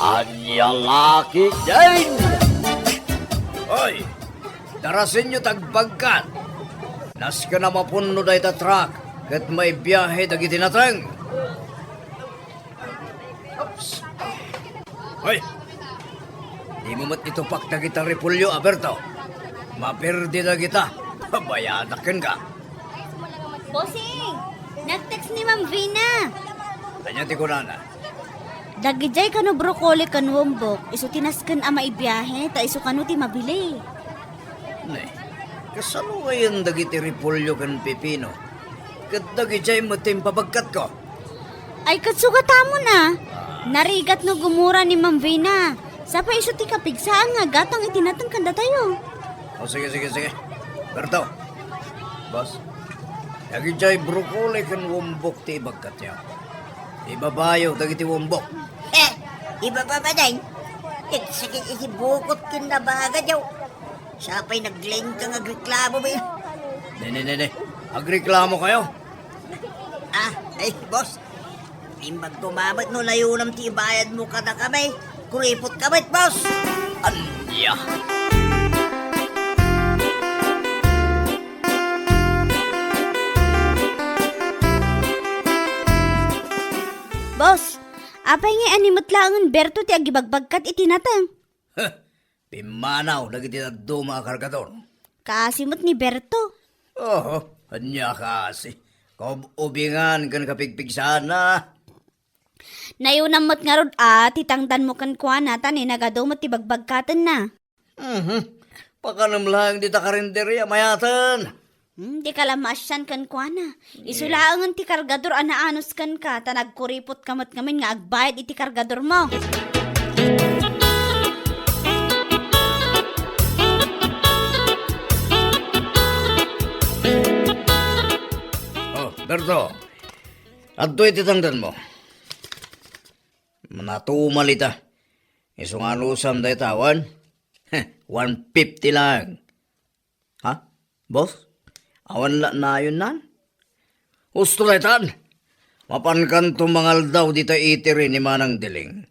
Anya laki din! Hoy! Darasin nyo tagbagkat! Nas ka na mapuno da ita truck kat may biyahe dagi tinatang. Oops! Hoy! Di mo mat itupak na kita repulyo, Aberto. Mapirdi na kita. Bayadakin ka. Bossing! Nag-text ni Ma'am Vina. Kanya ti ko na. Dagijay kano brokoli kanwombok. Iso tinaskan ama ibiyahe. Ta iso kano ti mabili. Ne, kasano ngayon dagi ti repulyo kan pipino? Kat dagi jay mo timpabagkat ko. Ay katsugata mo na. Narigat no gumura ni Ma'am Vina. Sapa iso ti kapigsaan nga gatang itinatang kanda tayo. O sige. Berto. Boss. Dagi jay brokoli kan wombok ti ibagkat niya. Ibabayo dagi ti wombok. Iba pa ba day? Sakit isi bukot kin na baga daw. Siya pa'y nag-link kang agreklamo ba yun? Ne. Agreklamo kayo? Ay, boss. Imbag tumabat no layunam ti bayad mo ka na kamay. Kuripot kamay, boss. Anya. Boss, apay nga animat langan Berto ti agibagbagkat itinatang. Pimanaw dagi ti taddo mga kargador. Kaasimot ni Berto. Anya kasi. Ubingan kan kapigpigsan na. Nayunamot nga rod titangtan mo kan kuha natan nagadumot ti bagbagkatan na. Pakanam lang di ta karinderya mayatan. Di ka lamasyan kan kuha na. Isulaangan ti kargador anaanos kan ka ta nagkuripot kamat ngamin nga agbayad iti kargador mo. Berto, adto iti tangdan mo. Manatumal ita. Isong anusam da itawan. 150 lang. Ha? Boss? Awan na yun nan? Gusto na itan. Mapankan tumangal daw dita itiri ni Manang Diling.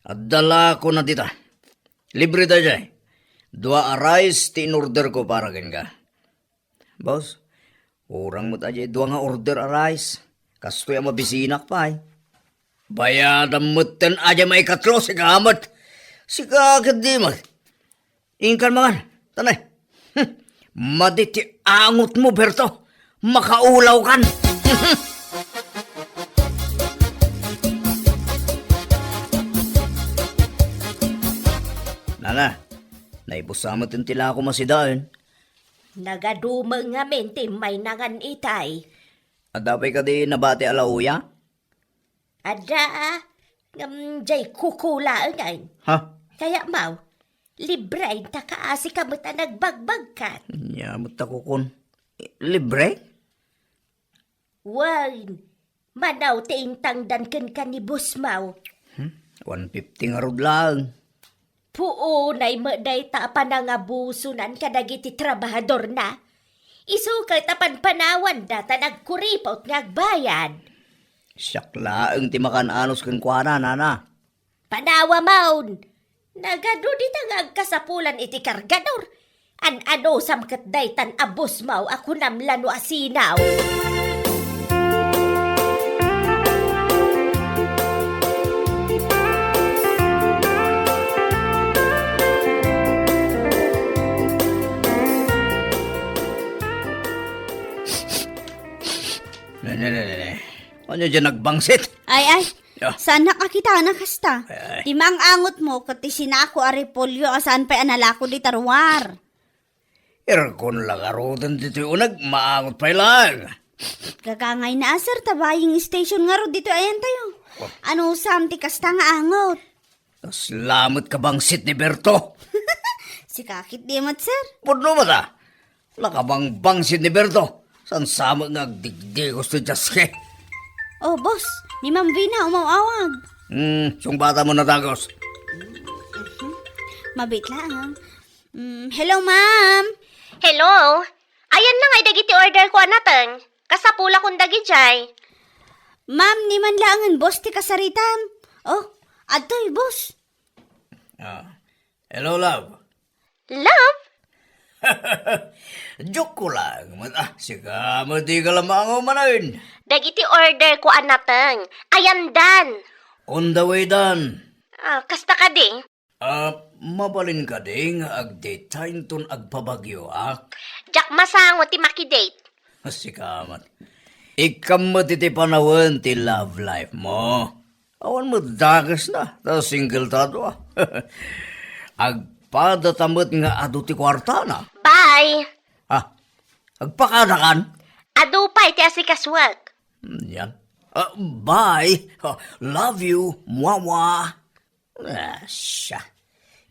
At dala ko na dita. Libre da jay. 2 rice ti in-order ko para ka. Boss? Urang mo tayo, 2 nga order a rice. Kastoy ang mabisinak pa Bayadam mo ten aja may katlo, si kamat. Si kakad di mo. Ingkan mangan, tanay. Maditi angot mo, Berto. Makaulaw kan. Nana, naibusamot yung tila ko masidaan. Nagadumang nga mente may nangan itay. Adapay ka di nabati alauya? Ada, jay kukula ngayon. Ha? Kaya mau, libre ta kaasi ka mata nagbagbagkat. Nyamot ako kun. Libre? Wag, manaw ting tangdan kan ni bus mau. 150 nga rod lang. Puo na'y maday ta panangabusunan kadagiti trabahador na. Isukay tapan panawan data nagkuripot ngagbayad. Syakla ang timakan anos kang kuana, nana. Panawa maun. Nagado di ngagkasapulan iti kargador. Ano samkat daytan abos mau ako namlano asinaw. Ne. Ano dyan nagbangsit? Ay. Yeah. Sana kakita na kasta. Ay. Timang angot mo kati sinako a repolyo asan pa analako di tarwar. Erkon lang arutan dito unag, maangot pa lang. Gagangay na asar tabaying station nga ro dito ayan tayo. Ano samti kasta nga angot. Salamat ka bangsit ni Berto. Si kakit di mat sir. Puno mo ta. Lakabang bangsit ni Berto. San sama nga digdi gusto jaske. Oh boss, ni Ma'am Vina umawawag. Sung bata mo natagos. Mabit lang. Hello ma'am. Hello? Ayan na ngay dagiti order ko anateng. Kasapula kong dagijay. Ma'am, ni man lang ang boss ti kasaritam. Oh, adtoy boss. Hello, love. Love? Joke ko lang. Sige, mati ka lamang manayin. Dagiti order ko anateng. Ayan dan. On the way, Dan. Kasta ka ding. Mabalin ka ding ag-daytime ton agpabagyo, Jak masango ti makidate. Sikamat. Ikam mo ti panawan ti love life mo. Awan mo dagas na. Ta single tato, Agpadatamot nga adu ti kwarta na. Bye. Agpakadakan. Adupay ti asikaswag. Yan. Bye. Love you. Mwawa. Siya.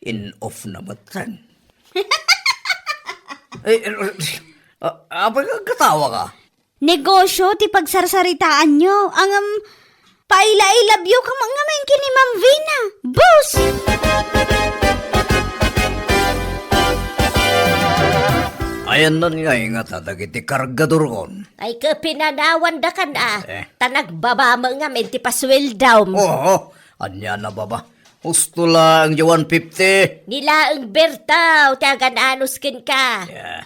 In off na matan. Apa ka katawa ka? Negosyo ti pagsarsaritaan nyo. Ang paila-I love you ka mga mengki ni Ma'am Vina. Boss! Ayan na nga nga tatagiti kargador kon. Ay kapinanawan da ka na. Eh. Tanagbabama nga menti pasweldaw. Oo. Anya na baba. Gusto lang yung 150. Nila ang bertaw, tagan anuskin ka. Yeah.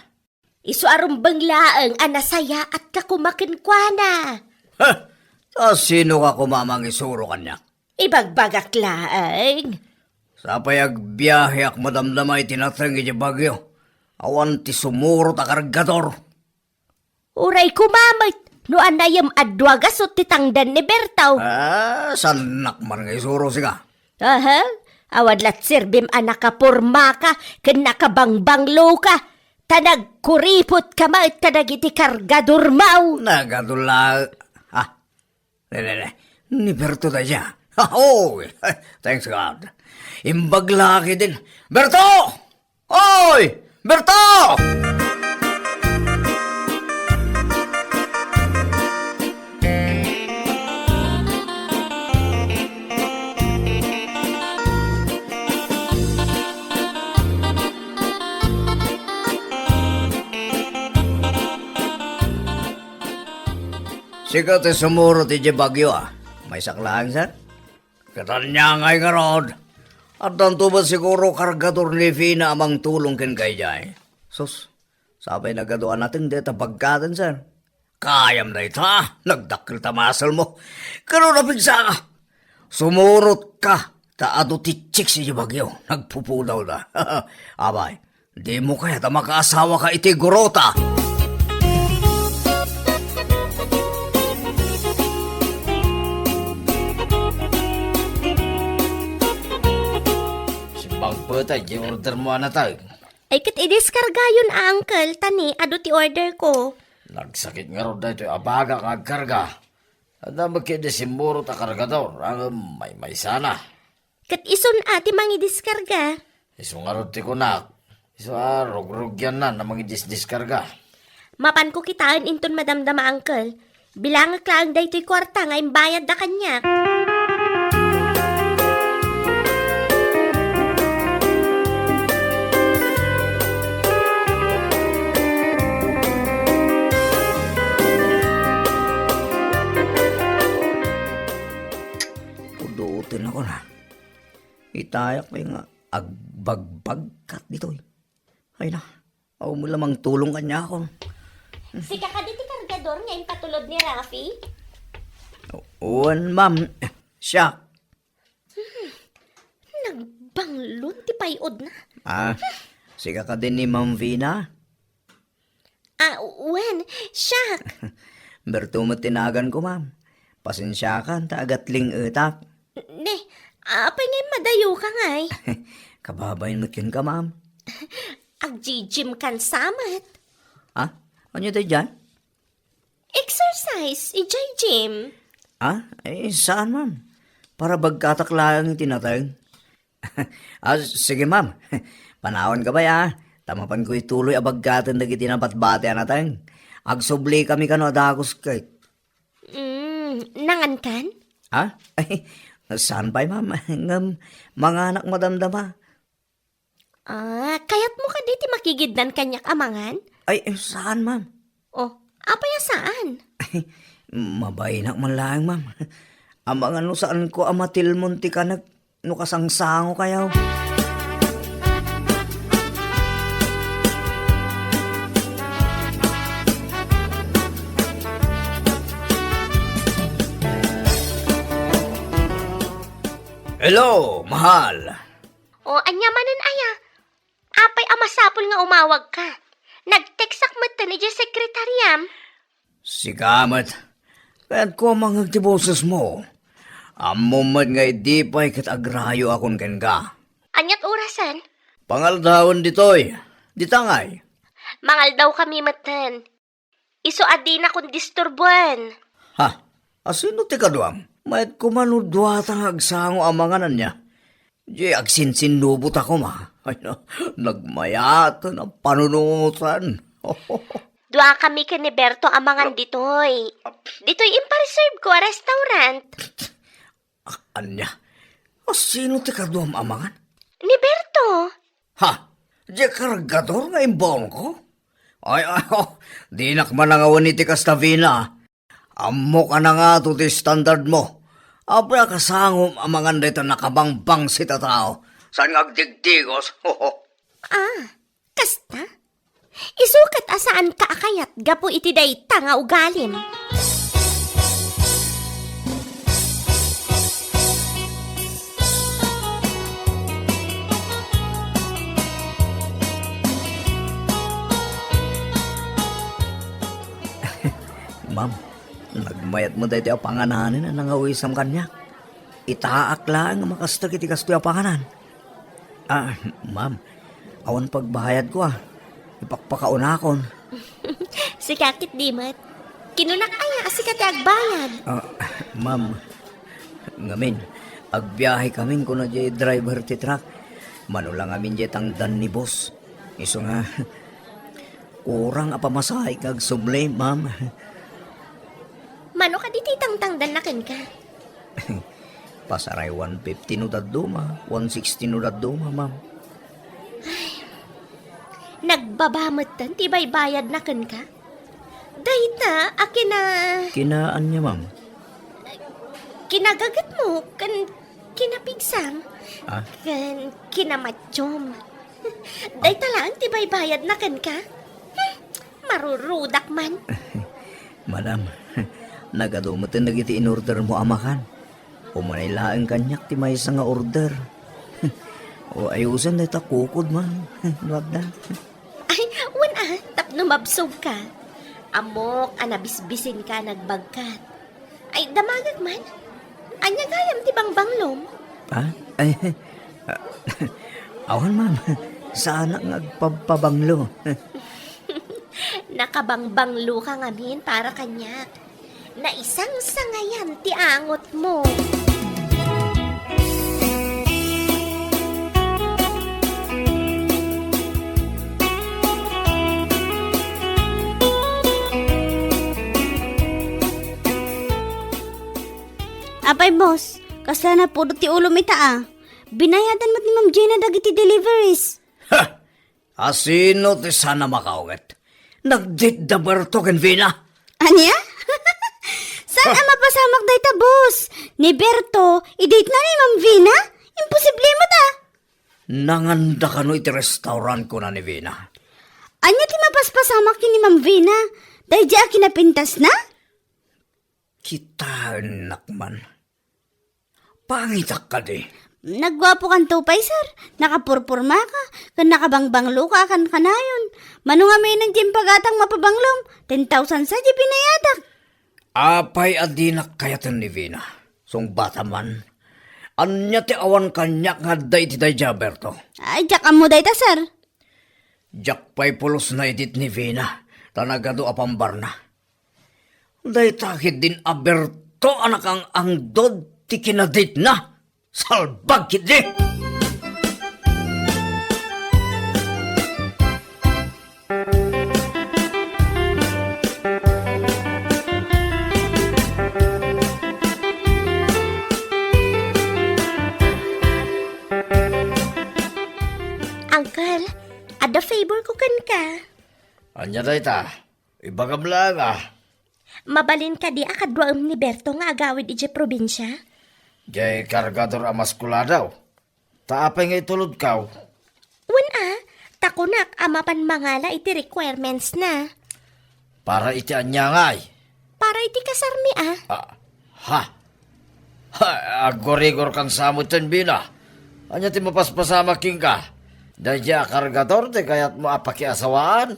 Isu arumbang laang anasaya at kakumakin kwa na. Sino ka kumamang isuro kanya? Ibagbagak laang. Sa payag biyahe ak madamdamay tinatang iti bagyo. Awan ti sumuro ta kargador. Uray kumamit, no anayam adwagas o titangdan ni bertaw. Sanak man nga isuro siga. Aha, awad lat sirbim anak ka porma ka, ken nakabangbanglo ka. Tanag kuripot ka mait kadag iti kargador mau. Nagadula. Ni Berto da siya. Oh, thanks God. Imbag laki din. Berto! Oy! Berto! Sikat sumuro ti bagyo May saklaan sir. Katanya ngay nga rod. At tanto ba siguro kargador ni Fina amang tulong ken kay jay. Sus, sabay nagaduan natin dito pagkatan sir. Kayam na ita, nagdakil tamasal mo. Kano napigsa ka? Sumurot ka, taado ti chik si bagyo. Nagpupudaw na. Abay, di mo kaya ta makaasawa ka iti gurota. Patay, order mo na tayo. Ay kat idiskarga yun, uncle. Tani, ado ti order ko. Nagsakit nga rin dito, abaga kag karga. Ada magkidesimuro ta kargador, ang may sana. Kat ison ati mangi diskarga. Iso nga rin ti kunak. Iso rog-rog yan na mangidiskarga. Mapan ko kitaan inton madamdama, uncle. Bilang klaang day to'y kwarta nga imbayad da kanya. Pudutin ako na. Itayak ko yung agbagbagkat dito. Ay na, ako mo lamang tulong kanya ako. Si kakaditi kargador nga yung patulod ni Rafi. Uwan, ma'am. Siya. Nagbanglon ti payod na. Siga ka din ni Ma'am Vina. Uwan, siya. Berto mo tinagan ko, ma'am. Pasensya ka, tagatling utak. Ne, apay ngay madayo ka ngay. Kababayin mo yun ka, ma'am. Agjijim kan samat. Ano tayo dyan? Exercise, ijay gym. Saan, ma'am? Para bagkataklaan yung tinatay. Sige, ma'am. Panahon ka ba, Tamapan ko ituloy abagkatan na kitinapat-bate natay. Agsubli kami kano adagos kay. Nangan kan? Saan ba, ma'am? Mga anak madamdama. Kayat mo ka diti makigidnan kanyak amangan? Saan, ma'am? Apaya saan? Mabaynak man lang, ma'am. Amang ano saan ko amatil munti ka nukasangsango kayaw. Hello, mahal. O, anya manan aya. Apay amasapol nga umawag ka. Nag-textak mo ito ni Diyos Sekretariam. Sigamat. Kaya't ko mga tiboses mo. Amumat nga di pa'y katagrayo akong kenga. Anyat orasan? Pangaldawon ditoy. Ditangay. Mangal daw kami matan. Iso adi na kung disturbuan. Ha? Asino ti kaduam? Mayat kumanudwatang agsango amanganan niya. Di agsinsinubot ako ma. Ay na, nagmayat na panunutan. Dua kami ka ni Berto amangan ditoy. Ditoy impa-reserve ko a restaurant. Anya? Asino ti kaduam amangan? Ni Berto. Ha? Di kargador nga imbong ko? Ay, di nakmanangawan iti Castavina. Amo ka na nga to ti standard mo. Abra kasangom amangan dito nakabangbang si tatao. Saan nga agdigdigos? Kasta? Isukat asaan ka akayat gapo iti dayta nga ugalim. Ma'am, nagmayat mo dito ang pangananin na nangawisam kanya. Itaak lang ang makastag iti kasto yung panganan. Ma'am, awan pagbahayad ko Ipakpakaunakon. Si kakit dimat. Kinunak aya asi kati agbayad. Ma'am, ngamin, agbiyahe kaming ko na jay driver ti truck. Manulang amin jay tangdan ni boss. Iso nga, kurang apamasahay kag sublay, ma'am. Mano ka di titang-tangdan nakin ka? Pasaray 150 no daduma, 160 no daduma, ma'am. Nagbabamot tan, tibay bayad na kan ka? Dayta, akina... Kinaan niya, ma'am. Kinagagat mo, kan kinapigsam, Ah? kan kinamatsyom. Dayta lang, tibay bayad na kan ka? Marurudak man. Madam, nagadumutin nagiti in-order mo amakan. Umanaylaan kanyak ti may nga order. O ayusan na itakukod, ma'am. Wag na. Ay, wana, tapno mabsog ka. Amok, anabisbisin ka, nagbagkat. Ay, damagag man. Anya gayam ti banglom. Ha? Ay, awan, ma'am. Sana ngagpapabanglo. Nakabangbanglo ka ngamin para kanyak. Na isang sangayan ti angot mo. Apay boss, kasla na puro ti ulo ita Binayadan mo't ni Ma'am Gina dagiti deliveries. Ha! Asino ti sana makaugat? Nagdit da Berto ken Vina? Anya? Saan ang mapasamak dayta boss? Ni Berto, i-date na ni Ma'am Vina? Imposible mo ta. Nanganda ka no iti restaurant ko na ni Vina. Anya ti mapaspasamak ni Ma'am Vina? Dahil di kinapintas na? Kita nakman. Pangitak ka di. Nagwapo kan tupay, sir. Nakapurpurma ka. Kan nakabangbanglo ka kan kanayon. Mano nga may nang pagatang mapabanglom. 10,000 sa di pinayadak. Apay adinak kayatan ni Vina. Song bata man. Anya ti awan kanyak nga day ti day Berto. Ay, jak mo dayta, sir. Jak pay pulos na edit ni Vina. Tanagado apambar na. Day takit din a Berto anak ang angdod ti kinadit na. Salbag kidi! Uncle, ada favor ko kan ka. Anya day ta? Ibagam lang Mabalin ka di akadwaam ni Berto nga agawid ije probinsya. Jay kargador amaskula daw. Taapay nga itulod kaw. Takunak amapan mangala iti requirements na. Para iti anya ngay. Para iti kasarmi Ha? Agorigor kan samot yan, Bina. Anya ti mapaspasama king ka. Dadya kargador, di kaya't mo apakiasawaan.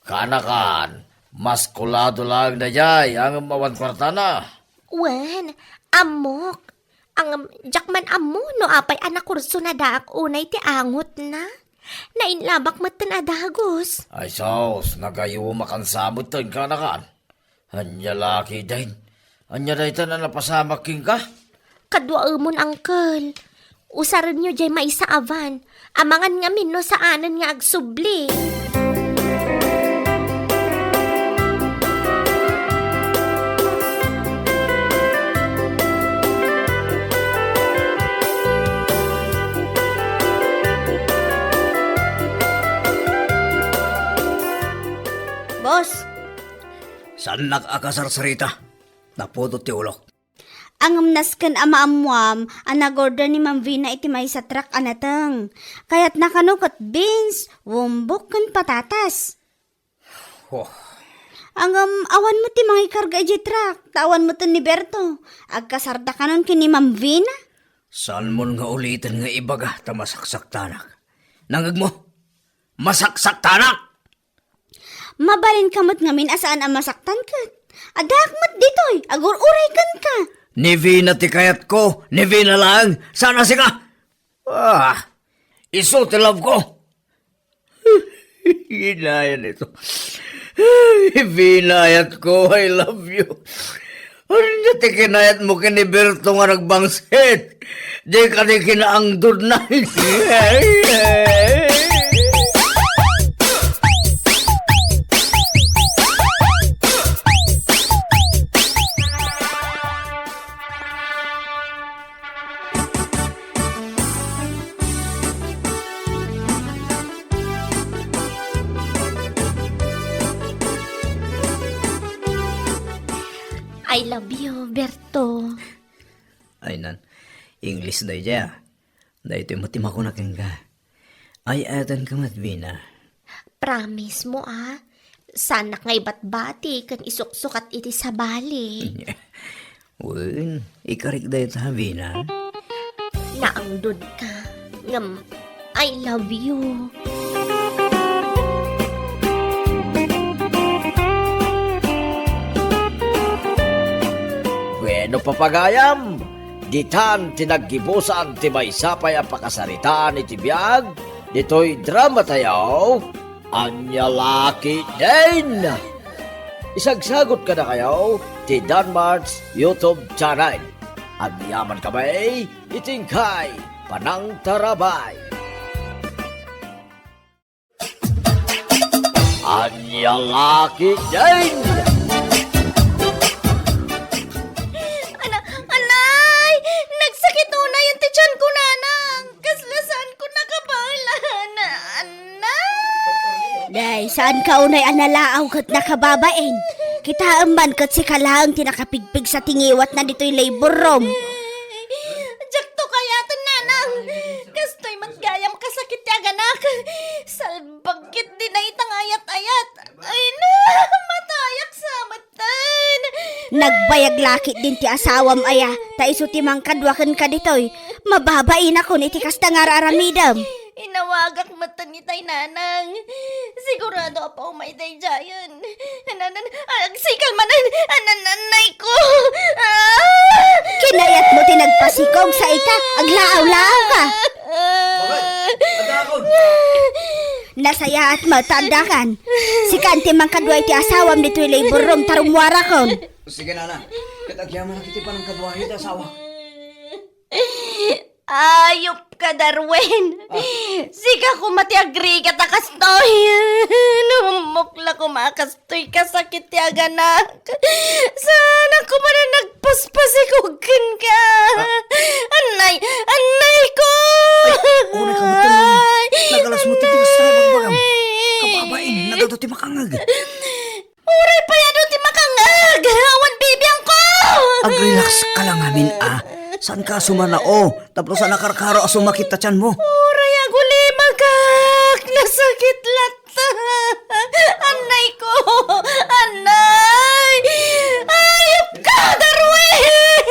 Kanakan, mas kulado lang dadya, ang mawan kwarta na. Wen, amok. Ang jakman amo no apay anak kurso na daak unay ti angot na. Nainlabak matan adagos. Ay sos, nagayuma kan samot yan, kanakan. Anya laki din. Anya dahi na napasama king ka. Kadwa umon, uncle. Usaran nyo jay maisaavan. Amangan nga min no saanan nga agsubli. Boss, Saan nag-akasarsarita? Napudot ti ulo. ang amnaskan amaamuam, anagorder ni Ma'am Vina iti may sa truck anatang. Kaya't nakanukot beans, wumbok kan patatas. Oh, Ang awan mo ti mga ikarga iti truck, tawan mo to ni Berto. Agkasarda ka nun kini Ma'am Vina. saan mo nga ulitin nga ibaga ta masaksak tanak? Nangag mo? Masaksak tanak! Mabalin kamot ngamin asaan ang masaktan ka. Adakmat ditoy, agur-uray kan ka. Ni Vina ti kayat ko, ni Vina lang, sana si ka! Iso ti love ko! Ginayan ito. Vinayat ko, I love you. Ano na ti kinayat mo kiniberto nga nagbangsit? Di ka di kinaangdod na. I love you, Berto. Ay nan, English na dya. Dahil ito'y matima ko na kang ka. Ay atan ka mat, Vina. Promise mo, ah. Sana nga ibat-bati kan isuksukat iti sa bali. Uy, ikarik dahil ta, Vina. Naangdod ka. Ngam, I love you. Bueno, papagayam. Ditan tinaggibusan ti may sapay ang pakasaritaan iti biyag. Dito'y drama tayo. Anya laki din. Isagsagot ka na kayo ti Danmar's YouTube channel. At yaman kamay, itingkay, panang tarabay. Anya laki din. Anay! Nagsakit una yung tiyan ko, nanang. Kaslasan ko nakabalan. Anay! Day, saan ka unay analaaw kat nakababain? Kita man kat si kalang tinakapigpig sa tingiwat na dito'y labor room. Diyak to kaya to, nanang. Kastoy matgayam kasakit ya ganak. Salbagkit din na itang ayat-ayat. Ay na, matayak sa matan. Nagbayag lakit din ti asawam aya, ta iso ti mangkadwakan ka ditoy. Mababain ako ni ti kasta nga raramidam. Inawagak matan ni tay nanang. Sigurado apa umayday jayan. Agsikal manan, ananay ko. Kinayat mo ti nagpasikog sa ita, aglaaw-laaw ka. Nasaya at matandakan. Si kanti mangkadwa ti asawam dito'y labor room tarumwara kon. Sige nana, katagyaman na kiti pa ng kadwahit asawa. Ayop ka, Darwin. Siga ko matiagri ka takastoy. Numukla ko makastoy ka sakit ya ganak. Sana ko man na nagpaspasikugin ka. Anay ko. Una ka matan, nagalas mo titig sa bagbagam. Kababain, nagatuti makangag. Uray pa yan ti makangag. Awan bibiyang ko. Ag-relax ka lang amin Saan ka sumanao? Tapos sa nakarkaro sumakit ta tiyan mo. Uray aguli magak. Nasakit lata. Anay ko. Anay. Ayop ka, Darwin.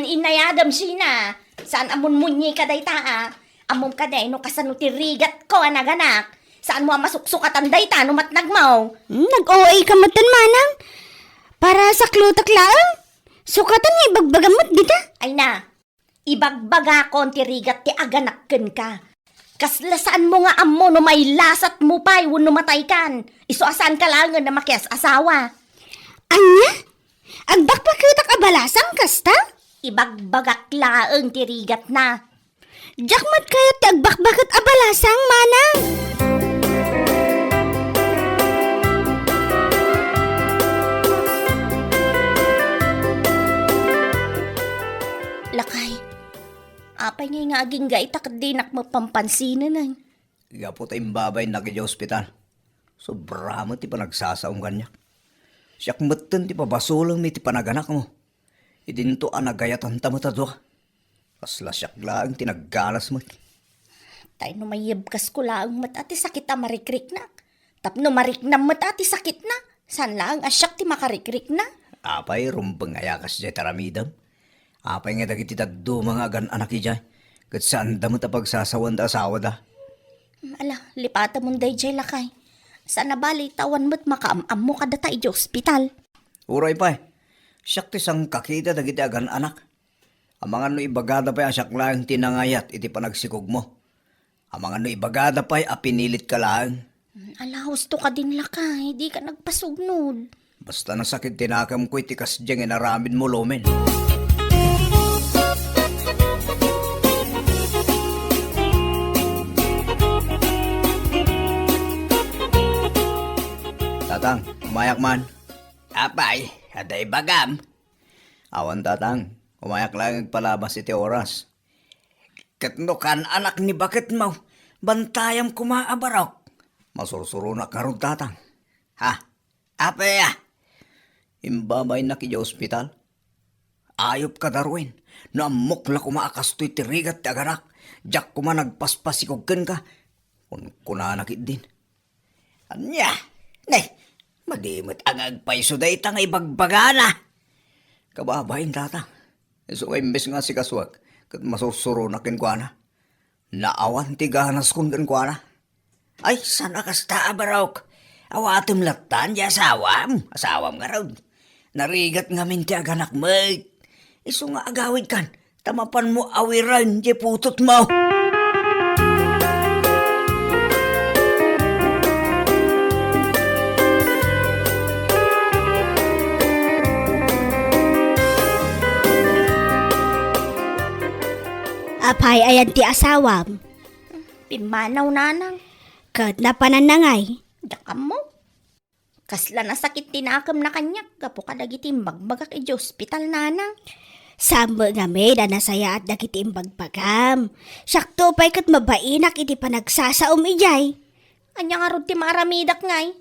inayadam sina. Saan amon munyi ka day taa? Amom ka day no kasano ti rigat ko anaganak. Saan mo masuksukatan day ta no matnagmaw? Nag-OA ka matan manang. Para sa klutak laang. Sukatan nga ibagbagamot dita. Ay na, ibagbaga ko ti rigat ti aganakken ka. Kaslasaan mo nga amo no may lasat mo pa'y wano matay kan. Isuasan ka lang na makias asawa. Anya? Agbakbakutak abalasang kasta? Ibagbagak laang ti rigat na. Jakmat kayo ti agbakbakat abalasang manang. Lakay, apay nga aging gaitak dinak mapampansinan ay. Gapo tayong babay na kaya ospital. Sobra mo ti panagsasaong kanya. Siyak matan ti pabasulang mi ti panaganak mo. Idinto anagayatan tamatadwa. Kasla siyak lang tinaggalas mo. Tay no mayibkas ko laang mat ati sakit a marikrik na. Tapno mariknam mat ati sakit na. San laang asyak ti makarikrik na. Apay rumpang ayakas jay taramidam. Apay nga dagiti taddo mga agan anak ijay. Kat saan damot a pagsasawan da asawa da. Ala, lipata mong day jay lakay. Saan nabali tawan mo't makaamam mo kada tayo di ospital. Uray pa siyak ti sang kakita dagiti agan anak. Ang mga no ibagada pa siyak lang tinangayat iti panagsikog mo. Ang mga no ibagada pa apinilit ka lang. Ala, husto ka din lakay. Di ka nagpasugnod. Basta nasakit tinakam ko iti kasdyang inaramin mo lumen. Tatang, umayak man. Apay, aday bagam. Awan tatang, umayak lang palabas iti oras. Katnukan anak ni bakit mo, bantayam kumaabarok. Masursuro na karon tatang. Ha, apay imbabay na kaya ospital. Ayop ka Darwin, no amok la kumaakastoy ti rigat ti agarak. Jak kuma nagpaspasikogken ka. Kunanakit din. Anya, madimot ang agpaiso day tang ibagbagana. Kababayin tata. So imbes nga si kaswag, kat masusuro na kinkwana. Naawan ti ganas kung kinkwana. Ay, sana kasta abarok. Awatim latan di asawam. Asawam nga raw. Narigat nga min ti aganak mo. Iso nga agawid kan. Tamapan mo awiran di putot mo. Apay ayan ti asawam. Pimanaw nanang. Kat napananangay. Dakam mo. Kasla na sakit tinakam na kanyak. Gapo ka dagiti magbagak iti ospital nanang. Samba nga may na nasaya at dagiti imbagbagam. Sakto pa'y kat mabainak iti panagsasaom ijay. Anya nga ron ti maramidak ngay.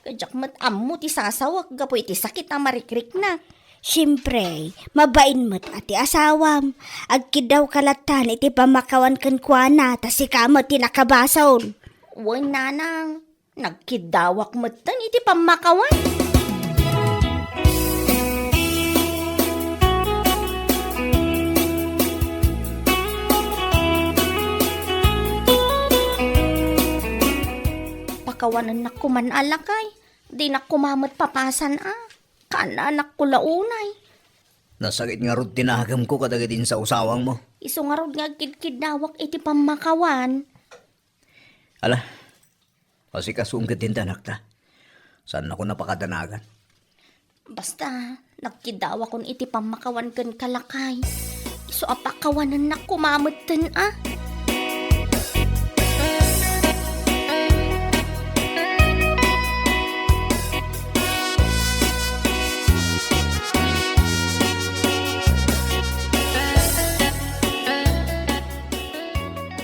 Kajak mat ammo ti sasawak. Gapo iti sakit na marikrik na. Siyempre, mabain mo't ati asawam. Agkidaw kalatan iti pamakawan kankwana ta si kamot ti nakabasaon. Uy nanang. Nagkidawak mo tan iti pamakawan. Pakawanan na kuman alakay. Di na kumamot papasan Kana anak ko launay. Nasakit nga ron tinagam ko kadagidin sa usawang mo. Iso nga rod nga kidkidawak iti pamakawan. Ala, kasi kasungkit din tanak ta. Saan ako napakadanagan? Basta, nagkidawak kon iti pamakawan kan kalakay. Iso apakawanan na kumamot tan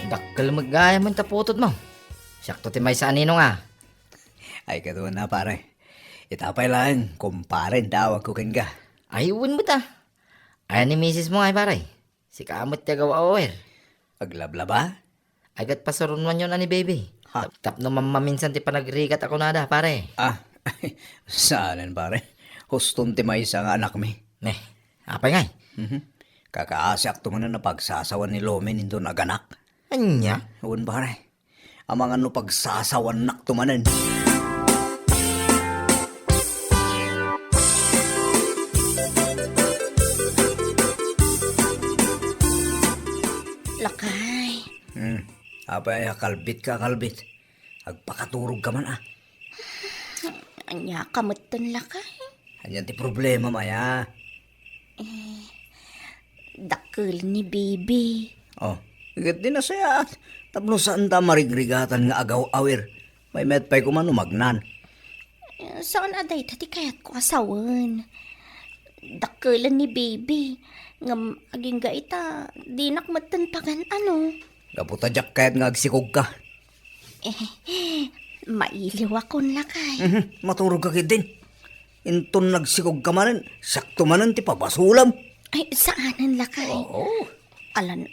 Dakkel magaya man taputot mo. Sakto ti may sa anino nga. Ay katuan na pare. Itapay lang, kumparen tawag ko ka. Ayun mo ta. Ay ni misis mo ay pare. Si kamot tiya gawa ower. Aglablaba? Agat pasarunwan yun ani baby. Ha? Tapno mamaminsan ti panagrigat ako nada pare. Saanan pare? Huston ti may isang anak mi. Apay ngay. Kakaasak to man na pagsasawan ni Lomen indo naganak. Anya? Huwag ba rin? Ang mga no pagsasawan nak tumanan. Lakay. Apay, kalbit ka, kalbit. Agpakaturog ka man Anya kamutan lakay. Anyan ti problema, Maya. Dakil ni baby. Oh, higit din na siya. Tapno saan ta marigrigatan nga agaw-awir. May metpay ko man umagnan. Saan aday tati kayat ko asawan? Dakilan ni baby. Ngam aging gaita, di nakmatan pagan ano. Kaputa jak kayat nga agsikog ka. Mailiw akong lakay. Maturog ka kit din. Inton nagsikog ka manan, sakto manan ti papasulam. Ay, saanan lakay? Oo. Alan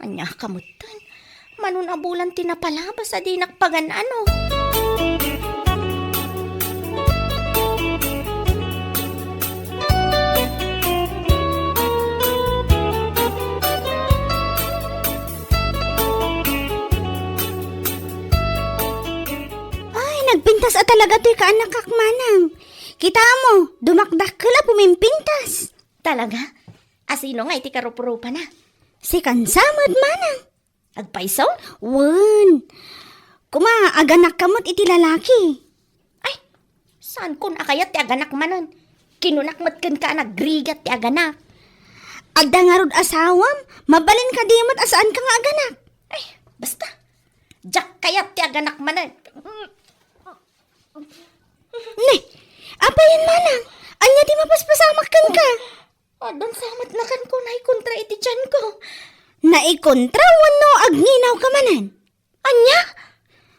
anya kamutan. Manun abulan tinapalabas adi nakpagan ano. Ay, nagpintas at talaga to'y kaanak kakmanang. Kita mo, dumakdak ka la pumimpintas. Talaga? Asino nga iti karupurupa na? Si kansamad manang. Agpaisaw? Wan. Kuma, aganak kamot iti lalaki. Ay, saan kun akayat ti aganak manon? Kinunakmat ka nagrigat ti aganak. Adda nga rod asawam, mabalin ka dimot asaan ka nga aganak. Ay, basta. Jak kayat ti aganak manon. Ne, apayan manang. Anya di mapaspasamakan ka. Adon samat na kan ko na kontra iti tiyan ko. Naikontra wano agninaw ka manan. Anya?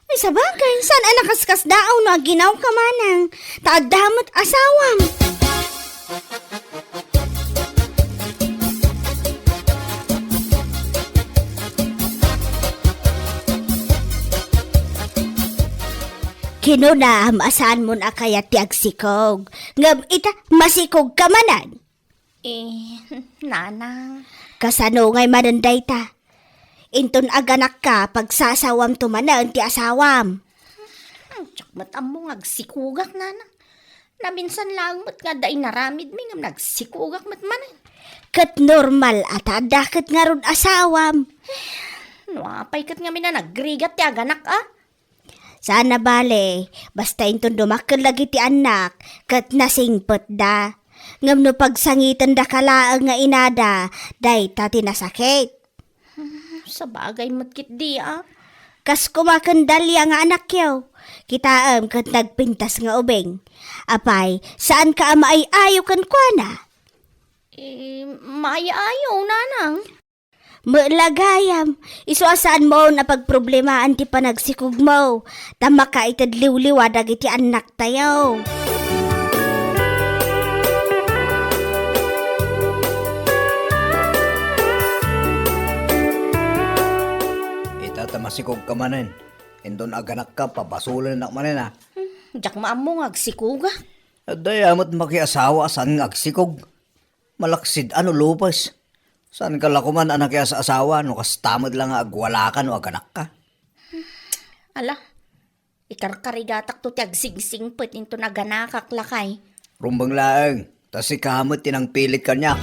Ay sabagay, saan anakaskas daaw no aginaw ka manang. Taadamot asawam. Kinunam asan mo na kaya ti agsikog. Ngam ita masikog ka manan. Nanang. Kasano ngay madanday ta. Inton aganak ka pagsasawam tumanan ti asawam. Tsak mo agsikugak nanang. Naminsan lang mo't nga day naramid mi nga nagsikugak mat manan. Kat normal at adakat nga ron asawam. Nuapay kat nga mi na nagrigat ti aganak Sana bale, basta inton dumakkel lagi ti anak, kat nasingpet da. Ngam no pagsangitan da kalaang nga inada, day ta tinasakit. Sa bagay mo't kit di Kas kumakandalya nga anak yaw. Kitaam kat nagpintas nga ubeng. Apay, saan ka ama ay ayo kan kuana? Maayaw nanang. Malagayam, isuasaan mo na pagproblemaan ti panagsikog mo. Tama ka itadliw-liwa dagiti anak tayo. Itatamasikog ka manan. Indon aganak ka, papasulan nak manan Jak maamo agsikugak. Aday, amot makiasawa, saan nga agsikog? Malaksid, ano lupas? Saan ka lakuman anak kaya sa asawa, no kastamad lang nga agwala ka, no aganak ka? Ala, ikarkarigatak to ti agsingsing pet into naganakak lakay. Rumbang laeng, tas si kamot tinangpilit ka niya.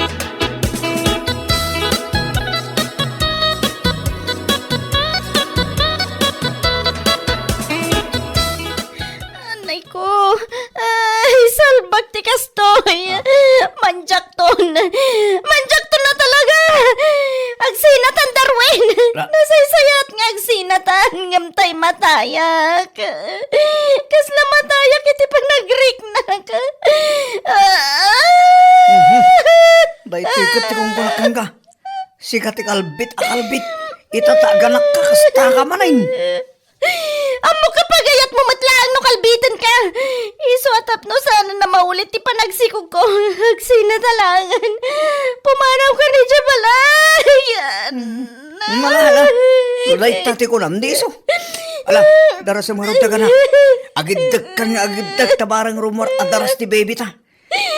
Anay ko, ay salbag ti kastoy. Manjak ton na talaga. Agsinatan Darwin. Nasaysayat nga agsinatan ngamtay matayak. Kasla matayak iti pag nagrik na ka. Day tikat ti kong kulakang ka. Sikat ti kalbit, Itataganak ka, kasta ka manayin. Amo ka pagayat mo matlaang no kalbitan ka. Iso atap no sana na maulit ti panagsikog ko. Agsinatalangan. Pumanaw ka ni Jabalay. Malala, tulay tati ko namdiso. Ala, daras sa mga rugtaga na. Agiddag ka nga agiddag tabarang rumor at daras ti baby ta.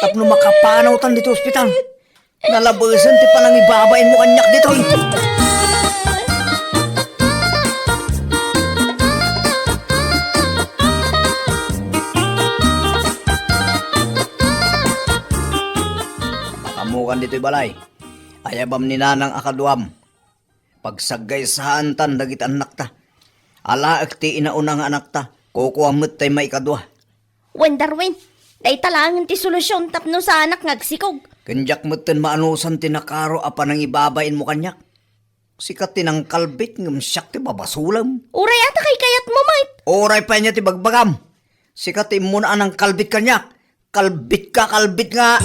Tapno makapanaw tan dito ospital. Nalabasan ti panang ibabain mo kanyak dito. Makamukan dito'y balay. Ayabam ni nanang akaduam. Pagsagay sa hantan dagit anak ta. Alaak ti inaunang anak ta. Kukuamot tay may kadwa. Wen Darwin, day talangan ti solusyon tapno sa anak ngagsikog. Kanyak moten maanusan tinakaro apa nang ibabain mo kanyak. Sikat tinang kalbit ngam siyak ti babasulam. Uray ata kay kayat mo, mate. Oray pa niya ti bagbagam. Sikat ti muna anang kalbit kanyak. Kalbit ka, kalbit nga.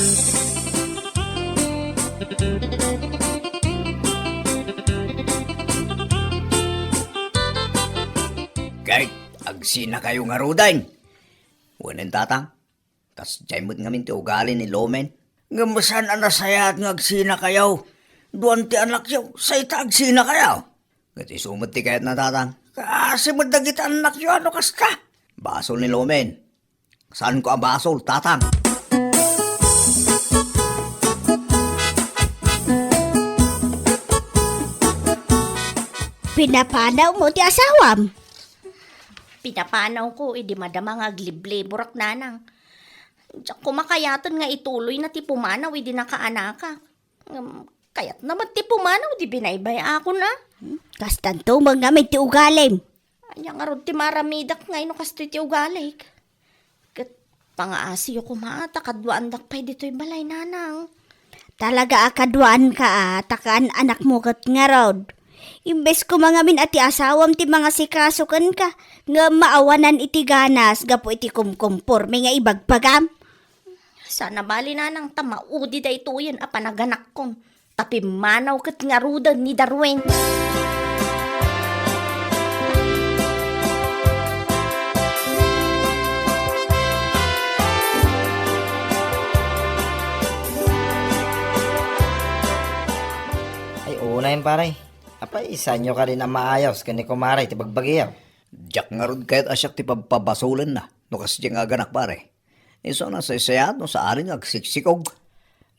Kahit agsina kayo nga rudain. Wanan tatang. Kas jaymot ngamin ti ugali ni Lomen. Ngamasan anasayat nga agsina kayaw. Duan ti anak yaw, sayta agsina kayaw. Gati sumot ti kayat na tatang. Kasi madagit anak yaw, ano kasta? Basol ni Lomen. Saan ko ang basol, tatang? Pinapanaw mo ti asawam. Pinapanaw ko, di madama nga aglible, burak nanang. Diyak kumakayatan nga ituloy na ti pumanaw, di nakaanaka. Kayat naman ti pumanaw, di binaybay ako na. Kastanto mga may ti ugalim. Anya nga ron ti maramidak nga ino kastoy ti ugalik. Kat pangaasiyo ko maata, kadwaandak pa'y dito'y balay nanang. Talaga akadwaan ka takaan anak mo kat nga rod. Imbes ko mga min ati asawam ti mga sikasukan ka, nga maawanan iti ganas, gapo iti kumkumpor, may nga ibagpagam. Sana bali nanang tamaudi da ito yan apanaganak kon. Tapi manaw kat nga rudan ni Darwin. Ay, una yun pare. Apay, isa nyo ka rin ang maayos kani kumaray, ti bagbagiyaw. Diyak nga ron kahit asyak ti pabasulan na. No kasi diyan nga ganak pare. Iso na sa isayat no sa aring agsiksikog.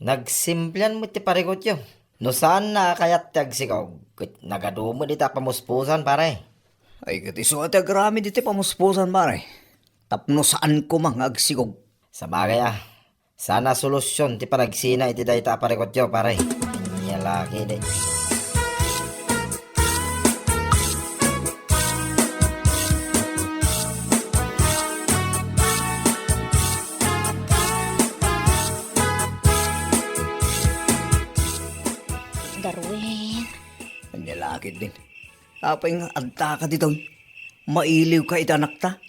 Nagsimplan mo ti parikot yun. No saan na kayat ti agsikog? Nagadumo di ta pamuspusan pare. Ay kati so ati agrami diti pamuspusan pare. Tapno saan ko mang agsikog. Sa bagay sana solusyon ti panagsina iti day ta parikot yun pare. Niyalaki day. Darwin. Nilakid din. Apay nga adta ka dito. Mailiw ka itanak ta.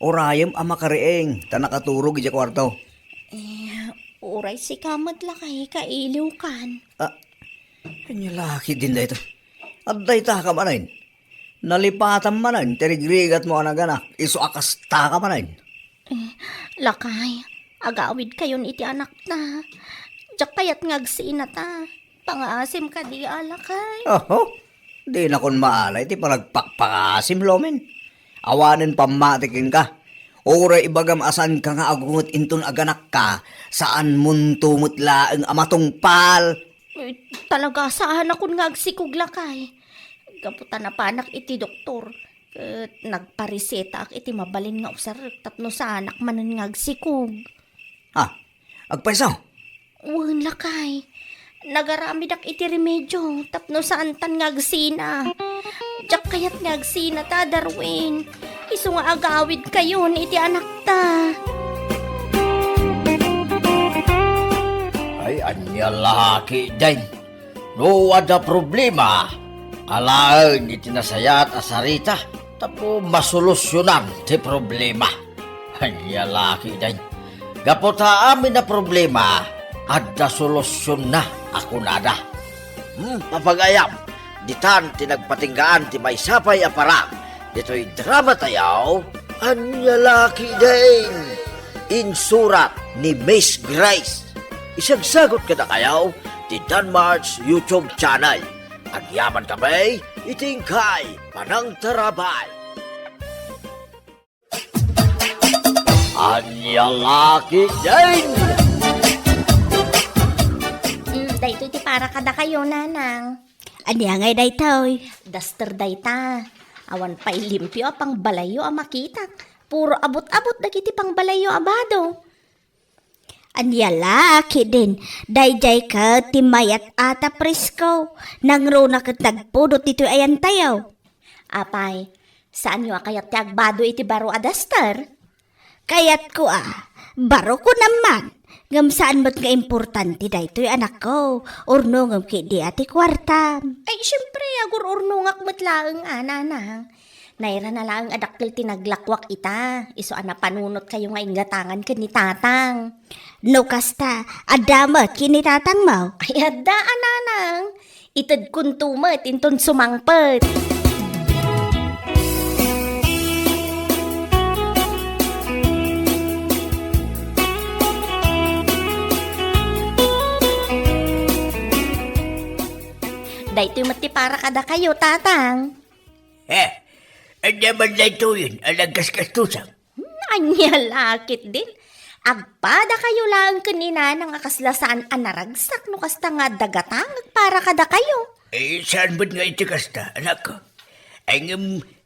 Orayam ang makarieng. Ta nakaturog iti kwarto. Uray si kamad lakay kailiw kan. Nilakid din dito. Adday ta ka manayin. Nalipatan manayin. Tirigrigat mo anak-anak. Iso akas ta ka manayin. Lakay, agawid kayon iti anak na. Diyak kayat ngagsina ta. Pangaasim ka di alakay. Oho. Di na kon maalay. Ti palagpakpakasim lomen. Awanin pamatikin ka. Oray ibagam asan ka nga agungot inton aganak ka. Saan muntumot laeng amatong pal. Talaga saan akong ngagsikog lakay. Gaputan na panak iti doktor. Nagpariseta ak iti mabalin nga usar. Tapno sa anak manan ngagsikog. Agpaisaw. Wan lakay. Nagaramid ak iti remedyo. Tapno saan tan ngagsina. Diyak kayat ngagsina ta, Darwin. Iso nga agawid kayon iti anak ta. Ay, anya laki day. No ada problema. Alaan iti nasayat asarita. Tapo masolusyonan ti problema. Anya laki day. Gapota amin na problema. Ada solusyon na ako nada. Papagayam. Ditan tinagpatinggaan ti may sapay aparam. Dito'y drama tayaw. Anya laki day. Insurat ni Miss Grace. Isagsagot ka na kayaw ti Danmarks YouTube channel. Agyaman kami, itingkay, panang tarabay. Anya laki din! para kada kayo, nanang. Anya ngay daytoy. Duster dayta. Awan pa'y limpyo pang balayo a makita. Puro abot-abot dagiti pang balayo abado. Anya laki din. Dayjay ka timayat ata presko. Nangro na kat nagpudot ito ayan tayo. Apay, saan nyo kayat ti agbado iti baro a duster? Kayat ko baro ko naman. Ngam saan mo't nga importante daytoy anak ko. Urno ngam kidi ati kwarta. Ay, syempre, agur-urnungak matlaang nanang. Naira na lang adakkel tinaglakwak ita. Iso ana panunot kayo nga ingatangan ka ni tatang. No kasta, adamat kinitatang mo. Ay, adda, nanang. Itad kuntumat, inton sumangpet. Dahito mati para kada kayo, tatang. Anya man na ito yun, alang kastusang. Anya lakit din. Agpada kayo lang kanina nang akaslasaan anaragsak no kasta nga dagatangag para kada kayo. Saan ba't nga ito kasta, anak ko? Ay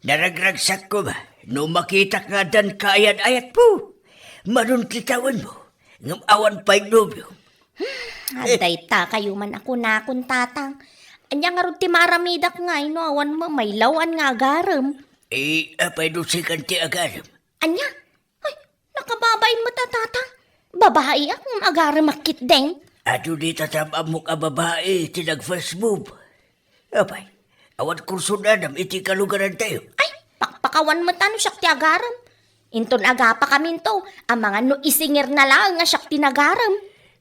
naragragsak ko ba? No makita nga dan kaayat-ayat po. Manon kitawan mo. Ngam awan pa'y nobyo. Aday ta kayo man ako na akong tatang. Anya nga ron ti maramidak nga no awan mo may lawan nga agaram. Apay do si kanti agaram. Anya? Ay, nakababain mo ta tatang. Babae akong agaram makit din. Ato di tatama mo ka babae, tinag-first move. Apay, awan kurso na nam, iti kalugaran tayo. Ay, pakpakawan mo ta no siyak ti agaram. Inton aga pa kami to, ang mga no isingir na lang nga siyak tinagaram.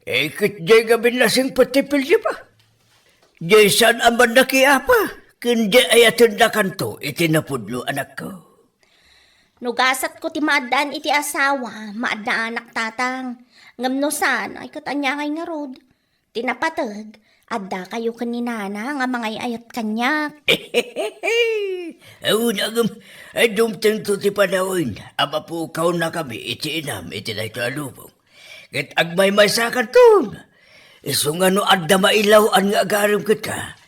Kit jay gabi lasing patipil siya pa. Jay saan aman nakiapa? Kundi ayatun na kanto, itinapudlo anak ko. Nugasat ko ti maadaan iti asawa, maadaan anak tatang. Ngamno saan, ay katanya kay nga rod. Tinapatag, adda kayo kaninana nga mga ayat kanyak. Aunagam, adumtang to ti panahon, amapukaw na kami, iti inam, iti na ito alubong. Kat agmay masakan to. Isong ano adda mailaw ang nga agaram ka.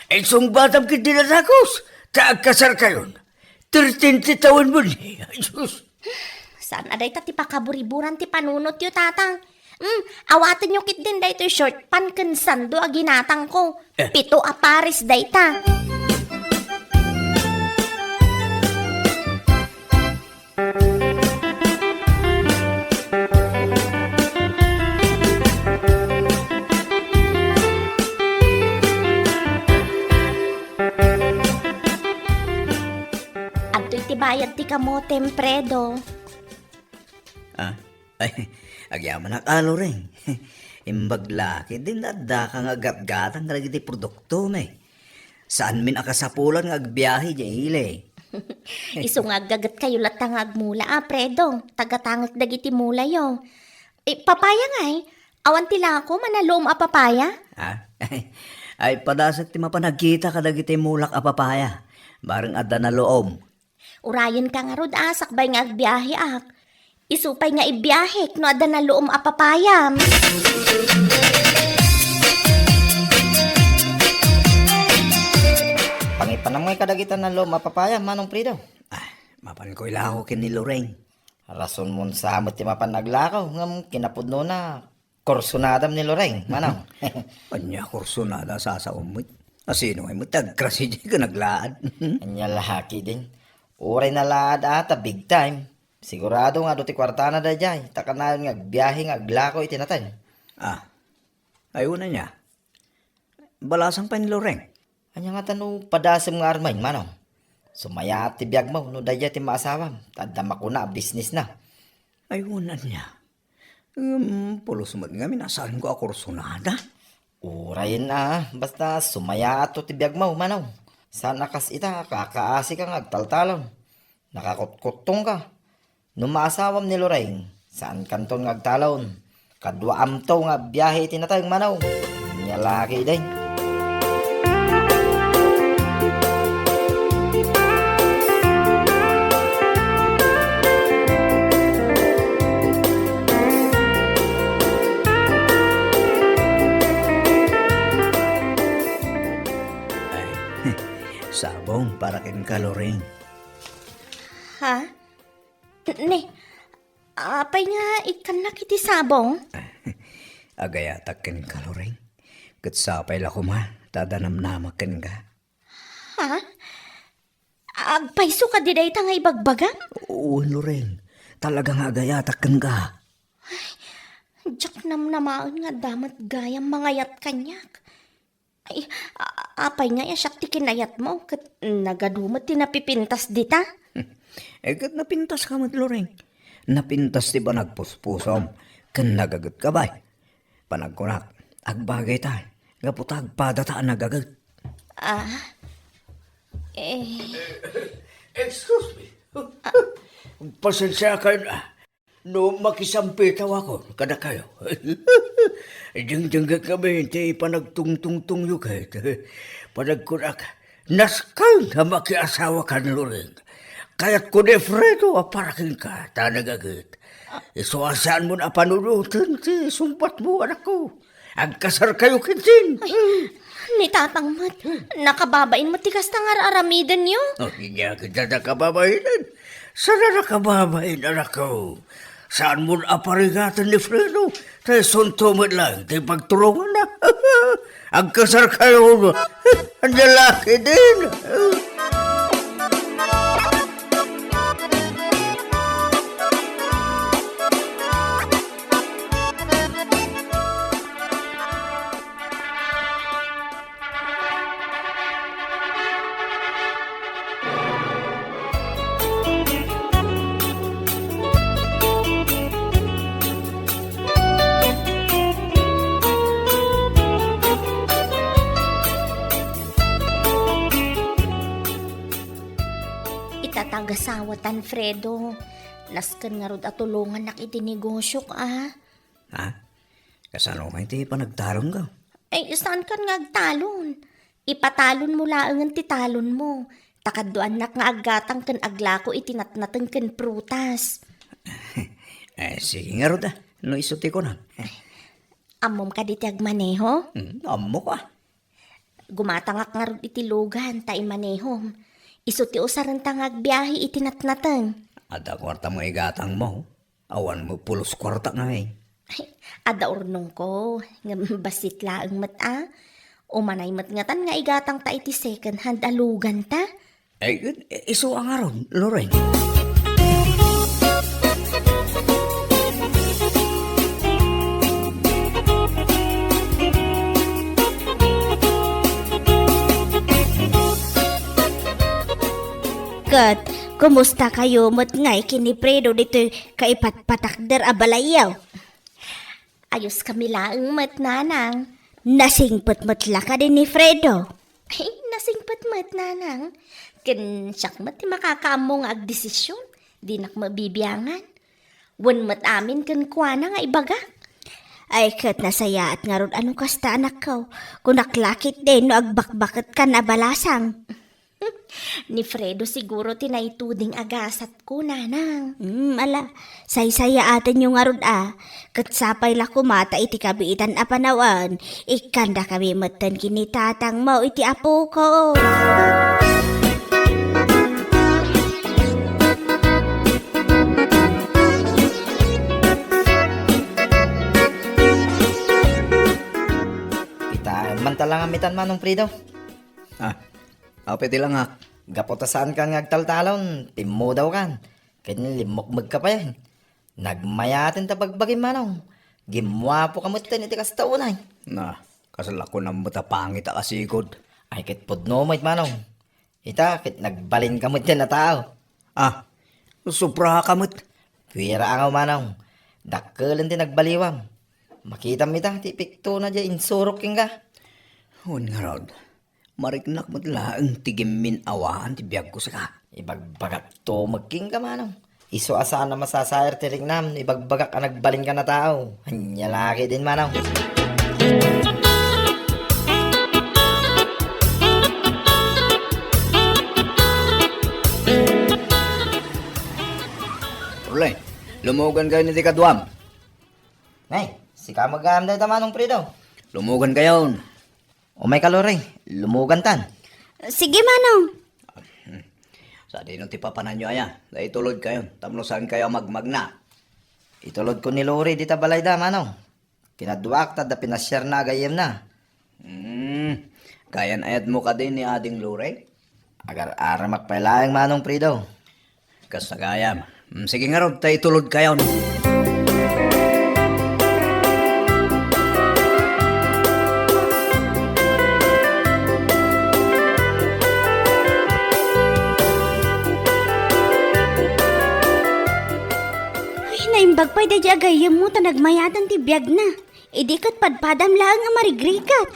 Isong batam kit dinasakos, taag kasar kayon. 13 taon mo ni. Ay, Diyos. Saan aday ta ti pakaburiburan ti panunot yo tatang. Awatan nyo kit din dayto short pan kansando a ginatang ko. 7 a pares dayta. Bayad ti kamo tempredo. Ay, agyaman na kalo rin. Imbaglaki din adda ka nga gatgatang kalagiti produkto me. Saan min akasapulan nga agbiyahe di hile. Iso nga gagat kayo latang agmula predo. Tagatangag dagiti mula yo. Papaya nga awan tila ako manalom a papaya. Ay padasat ti mapanagkita kadagiti mulak a papaya. Bareng adda na loom. Urayan ka nga rod sakbay nga agbiyahe ak. Isupay nga ibiyahe no ada na loom a papayam. Pangipanamay kadagitan na lo mapapaya, manong Prido. Mapan ko ilako kin ni Loreng. Rason mo sa amot ti mapanaglakaw, ngam kinapudno na kursunadam ni Loreng, manong. Anya kurso na da sa umot. Asino ay mo tagkrasi di ka naglaan. Anya lahaki din. Uray na laad ata, big time. Sigurado nga do ti kwartana da jay. Takanayon nga biyahe nga aglako itinatan. Ayaw na niya. Balasang pa ni Loreng. Anya nga tanu padasem nga armain, manong. Sumaya at ti biyag mo, no daya ti maasawam. Tadama ko na, business na. Ayaw na niya. Pulos mo nga minasaan ko ako kursunada. Urayin na, basta sumaya ato ti biyag mo, manong. Saan nakas ita, kakaasi ka nga, agtaltalon. Nakakutkutong ka. Nung maasawam ni Loreng, saan kanton nga agtalon. Kadwa amtaw nga biyahe itinatang manaw. Nyalaki din. sabong para kin kaloring. Ha? Ne, apay nga ikan na kiti sabong? Agaya takin kaloring. Katsapay la kuma, tadanam namakan ka. Ha? Agpaiso ka di day nga ibagbagang? Oo, Loreng. Talagang agaya takin ka. Diyak namaan nga damat gayang mangayat kanyak. Ay, apay nga siyak ti kinayat mo, kat nagadumot ti napipintas dita. Kat napintas ka mat, Loreng. Napintas ti ba nagpuspusom? Kan nagagat ka ba? Panagkunak, agbagay ta. Gaputag padataan nagagat. Excuse me. Pasensya kayo na. No makisampitaw ako, kada kayo. Diyang kami, hindi panagtungtungtung yung kahit. Panagkunak, naskal na makiasawa ka ni Loring. Kaya't ko ni Fredo, aparakin ka, tanagagit. Isuasaan mo na panunutin, sumpat mo, anak ko. Agkasar kayo kinsin. Ni tatang mat, nakababain mo ti kasta nga aramidan niyo. Oh, hindi kita nakababayin. Sana nakababayin, anak ko. Saan mo aparigatan ni Fredo? Tayo sunto mo lang, tayo pagturungan na. Agkasar kayo, ang lalaki din. Itatagasawa Fredo. Naskan nga rod at tulungan nak itinegosyo ka. Ha? Kasano ka hindi pa nagtarong ka? Ay, saan kan nga agtalon? Ipatalon mo laangan ti talon mo. Takaddoan nak nga agatang kan aglako itinatnatang kan prutas. Sige nga Rod, no isuti ko na. Amom ka di ti agmaneho? Amo ka. Gumatangak nga rod itilugan ta imanehom. Iso ti usaran tang agbiyahe itinatnatang. Ada kwarta mo igatang mo. Awan mo pulos kwarta nga eh. Ay, ada urnong ko. Nga basit laang mata. Umanay matngatan nga igatang ta iti second hand alugan ta. Iso ang aron, Loreng. Kat, kumusta kayo mo't ngay kini Fredo dito kaipatpatakder abalayaw? Ayos kami laang mat nanang. Nasingpot-motla ka din ni Fredo. Ay, nasingpat mat nanang. Ken siyak mat makakaamong agdesisyon. Di nak mabibiyangan. Wan mat amin ken kuana nga ibagak. Ay kat nasaya at nga ron ano kasta anak ko. Kung naklakit din no agbakbakit ka na balasang. Ni Fredo siguro tinaituding agasat ko, nanang. Ala, say-saya atin yung nga ron Kat sapay la kumata iti kabiitan apanawan. Ikanda kami matan kinitatang mo iti apo ko. Kita mantalang amitan manong Fredo. Apet lang ha. Gapotasaan ka nga agtaltalon, timo daw kan. Kanya limokmag ka pa yan. Nagmayatin ta pagbagin manong. Gimwapo ka mo iti kastaunay. Na, kasala ko ng matapangit kasigod. Ay kit pudno mo manong. Ita kit nagbalin ka mo iti na tao. Supra ka mo't. Pwera angaw manong. Dakkelan din nagbaliwam. Makita mo ita, ti pikto na dyan, insurok king ka. Huwag nga Rod. Mariknak mo't laang tigimin awaan ti biyag ko sa ka. Ibagbagak to magking ka manong. Iso asaan na masasayar ti rignam, ibagbagak ka nagbalin ka na tao. Hanya laki din manong. Ulay, lumugan kayo ni Tikadwam. Nay, si ka mag-aamday ta manong Fredo. Lumugan kayo. O may kaloreng, lumugan tan. Sige manong. Sa di nung tipapanan nyo aya, dahil tulod kayo, tamno saan kayo magmagna. Itulod ko ni Lori di ta balay da manong. Pinaduak ta da pinasyar na gayem na. Kayan ayat mo ka din ni Ading Lure. Agar-ara magpailaeng manong Prido. Kasagayam. Sige nga Rob, tayo tulod kayo. Ay, naimbag pa'y da agayam mo ta nagmayatan ti biyag na. Idi kat padpadam lang ang marigrikat.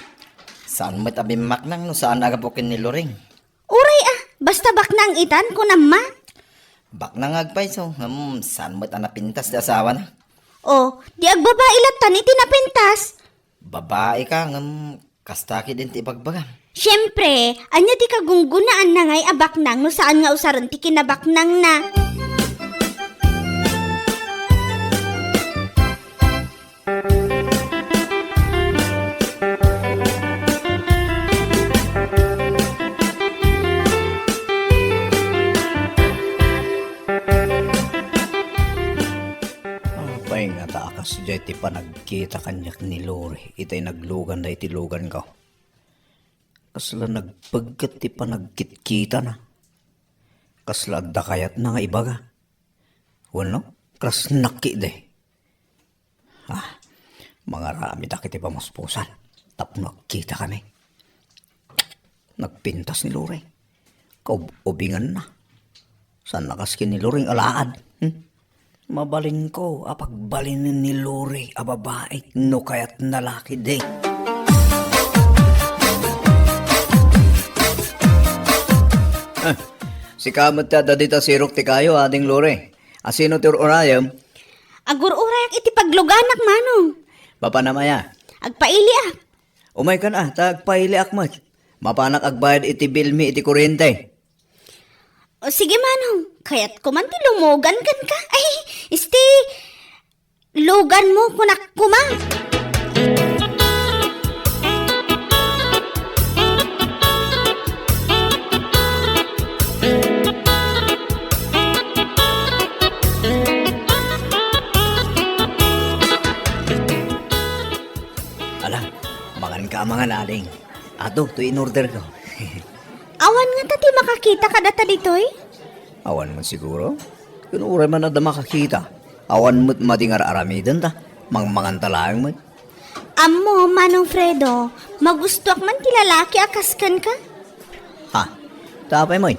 Saan mo't abimak nang no saan agapukin ni Loring? Uray basta bak na ang itan ko na Bak nang agpay so, saan mo't anapintas di asawa na? O, di agbabae latan iti napintas. Babae ka, kastaki din ti ibagbagam. Siyempre, anya di kagunggunaan na ngay abak nang no saan nga usaran ti kinabak nang na. Pay nga taakas dyan ti panagkita kanyak ni Lore. Itay naglugan da iti lugan ko. Kasla nagpagkat ti panagkitkita na. Kasla adda kayat na nga ibaga. Wano? Klas naki de. Mga rami da kiti pamaspusan. Tapno nagkita kami. Nagpintas ni Lore. Kaubingan na. San nakaskin ni Lore alaad? Mabalin ko, apagbalin ni Lore, ababae, no kaya't nalaki de. Si kamot tada dita sirok ti kayo, Ading Lore. Asino ti urayam? Agur-urayak iti pagluganak manong. Papa namaya. Agpaili Umay ka na, tagpaili akmat. Mapanak agbayad iti bilmi iti kuryente. O sige manong, kaya't kuman ti lumugan kan ka. Ay, lugan mo kunak kuma. Ala, mangan ka mga naling. Ato, to in order ko. Awan nga tati makakita ka data ditoy. Awan mo siguro. Kunuray man na da makakita. Awan mo't madingar aramidan ta. Mangmangan talaang mo. Amo, Manong Fredo, magustuak man ti lalaki akaskan ka? Ha? Tapay mo.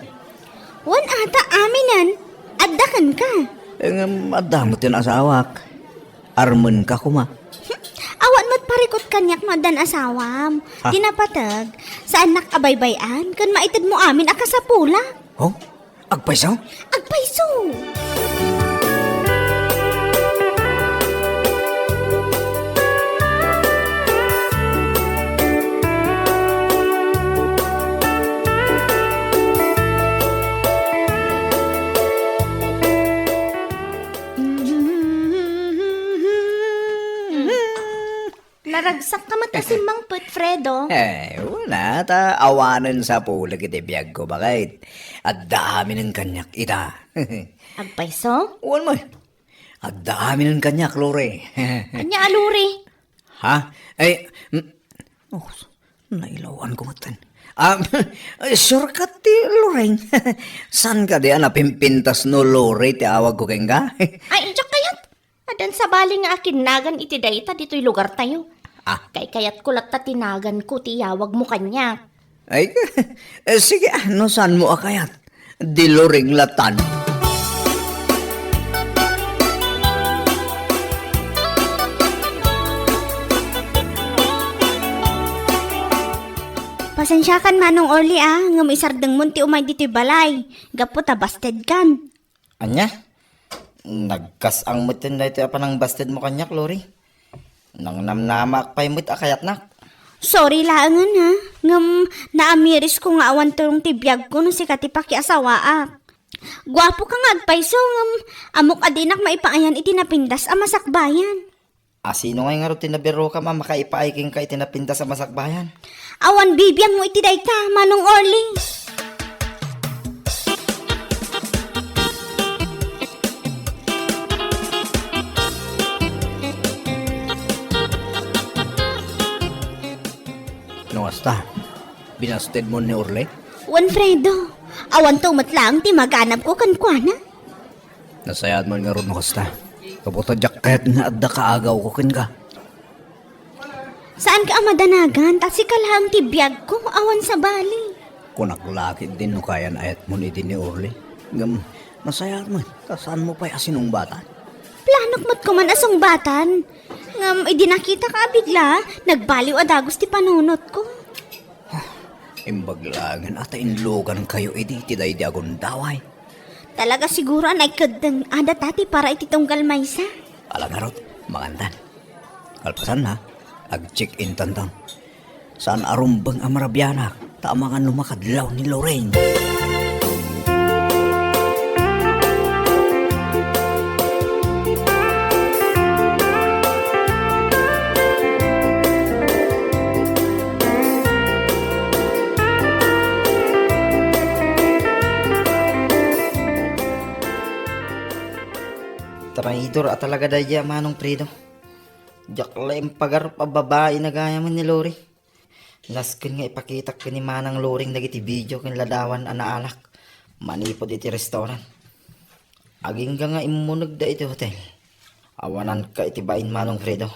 Wan ata aminan, addakan ka. Adamot yung asawak. Armon ka kuma. Awan mo't parikot kanyak no dan asawam. Ha? Tinapatag, saan nakabaybayan, kan maitid mo amin akasapula. Oh? Agpaisaw? Agpaiso! Naragsak ka matasimbang put, Fredo. Wala ta. Awanan sa pulag iti biyag ko bakit. At dami ng kanyak ita. Agpaiso? Uwan mo. At dami ng kanyak, Lore. Anya aluri. Ha? Nailawan ko matan. Sure ka ti, Loreng. San ka di napimpintas no, Lore, ti awag ko keng ka? Ay, injak kayat. Adan sa bali nga akinagan iti dayta dito'y lugar tayo. Kay kayat kulat ta tinagan ko tiyawag mo kanya. Ay, sige, no saan mo akayat? Di Loreng latan. Pasensya kan Manong Orly ngam isardeng munti umay dito'y balay. Gapo ta basted kan. Anya? Nagkas ang mutin na ito apanang basted mo kanyak, Lori. Nang namnamak pa'y mut akayat nak. Sorry laangan ngam naamiris ko nga awan turong tibiyag ko no si katipaki asawaak. Gwapo ka nga agpaiso ngam amok adinak maipangayan iti napindas a masakbayan. Sino nga nga rin tinabiro ka makaipaaiking ka itinapinta sa masakbayan? Awan bibiyang mo iti dayta, Manong Orly. Ano kasta? Binasted mo ni Orle? Wan Fredo, awan tumat lang ti maganap ko kankwana. Nasayad mo nga ron no kasta. Kabuta jacket nga adda kaagaw ko kin ka. Saan ka amadanagan? Tasi kalahang ti biyag ko, awan sa bali. Kunaklakid din no kaya na ayat mo ni din ni Orle. Ngam, nasayad mo. Saan mo pa asinong bata? Planok mo't kuman asong batan. Ngam, di nakita ka bigla, nagbaliw adagos ti panunot ko. Imbaglangan at inlogan kayo tiday di agon daway. Talaga siguro anay kadang ada tati para ititunggal maysa. Alangarot, magandan. Kalpasan na, ag-check-in tantang. Saan arumbang amarabianak, tama nga lumakadlaw ni Lorraine. Traidor at talaga daya manong Fredo. Jakla yung pagar pa babae na gaya man ni Lori. Naskin nga ipakita ka ni manang Loring dagiti video kin ladawan anaalak. Manipod iti restaurant. Aging nga imunag da iti hotel. Awanan ka iti bain manong Fredo.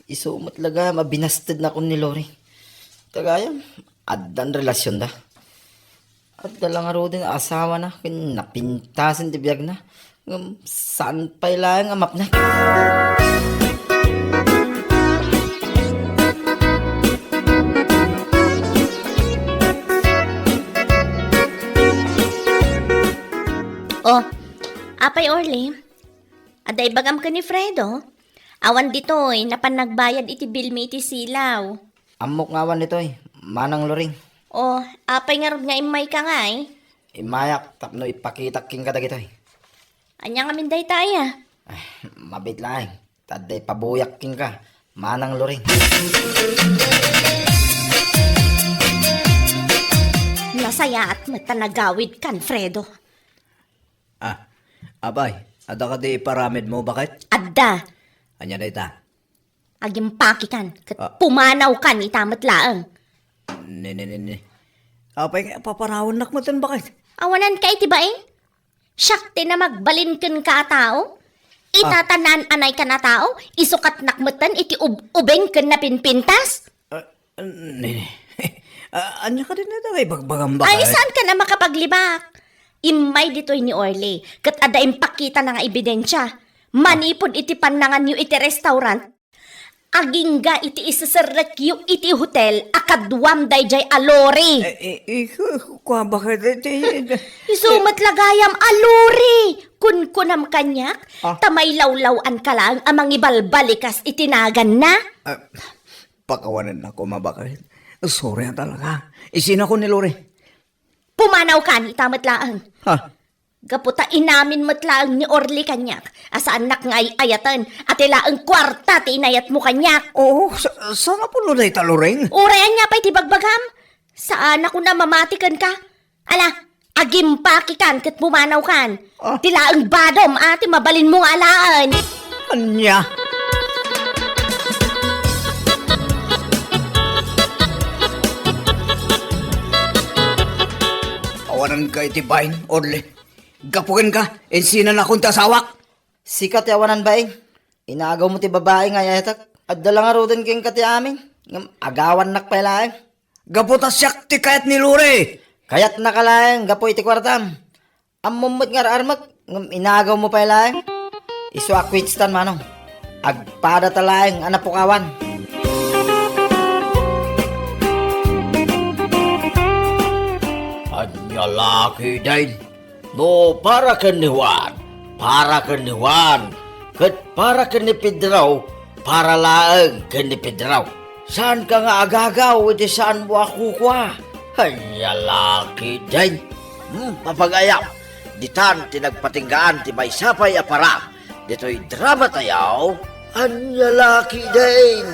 Isumot laga mabinasted na kun ni Lori. Kagayam, addan relasyon da. At dalang aro din asawa na, kin napintasin ti biyag na. Saan pa ilang amap na? Oh, apay Orly. Aday bagam ka ni Fredo. Awan ditoy, napanagbayad iti bill mi iti silaw. Amok ngawan nito manang Loring. Oh, apay nga rod nga imay ka nga eh. Imayak, tapno ipakita king kadagito Anya nga minday tayo. Mabit lang. Taday pabuyak king ka. Manang Loring. Nasaya at matanagawid kan, Fredo. Abay, ada ka di paramid mo bakit? Adda, Anya na ita? agimpaki kan, kat pumanaw kan itamat laang. Ne. Apay, paparawan nakmatan bakit? Awanan ka iti baing? Syakti na magbalin kan ka tao? Itatanan anay ka na tao? Isukat nakmatan iti ubeng kan na pinpintas? Ne. Anya ka din na ito, bagbagam bakit? Ay, saan ka na makapaglibak? Imay dito'y ni Orly, kat ada impakita na nga ebidensya. Manipod iti panangan yu iti restaurant, agingga iti isasarek yu iti hotel, akadwam dayjay alori. Kwa bakit? Isumat lagayam alori. Kunam kanyak, tamay lawlawan ka lang amang ibalbalikas itinagan na. Pakawanan ako mabakit. Sorry na talaga. Isin ako ni Lore. Pumanaw kan itamat laang. Ha? Gaputa inamin matlaang ni Orly kanyak. Asa anak nga ayatan at ilaang kwarta ti inayat mo kanyak. Oo, saan na po na ita, Loreng? Urayan niya pa'y tibagbagam. Saan ako na mamatikan ka? Ala, agimpaki kan kat pumanaw kan. Tilaang badom ati mabalin mong alaan. Anya? Awanan ka itibain, Orle. Gapukin ka, ensinan akong tasawak. Sikat yawanan baing. Inaagaw mo ti babae nga yatak. At dalang arudan king kati amin. Agawan nak pailaeng. Gaputa siyak ti kayat ni Lore. Kayat nakalaeng gapoy ti kwartam. Amumot nga armak. Inagaw mo pailaeng. Isu akwitstan manong. Agpada talaeng anapukawan. Anya laki din. No, para ka ni Juan. Para ka ni Juan. Kat para ka ni Pedraw. Para laang ka ni Pedraw. Saan ka nga agagaw? Iti saan mo ako kwa? Anya laki din. Papagayaw. Ditan tinagpatinggaan ti may sapay apara. Dito'y drama tayaw. Anya laki din.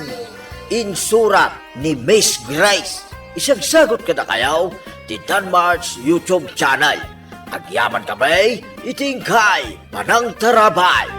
Insurat ni Miss Grace. Isang sagot ka na kayaw ti Danmar's YouTube channel. Agyaman kami, itingkay, panang tarabay.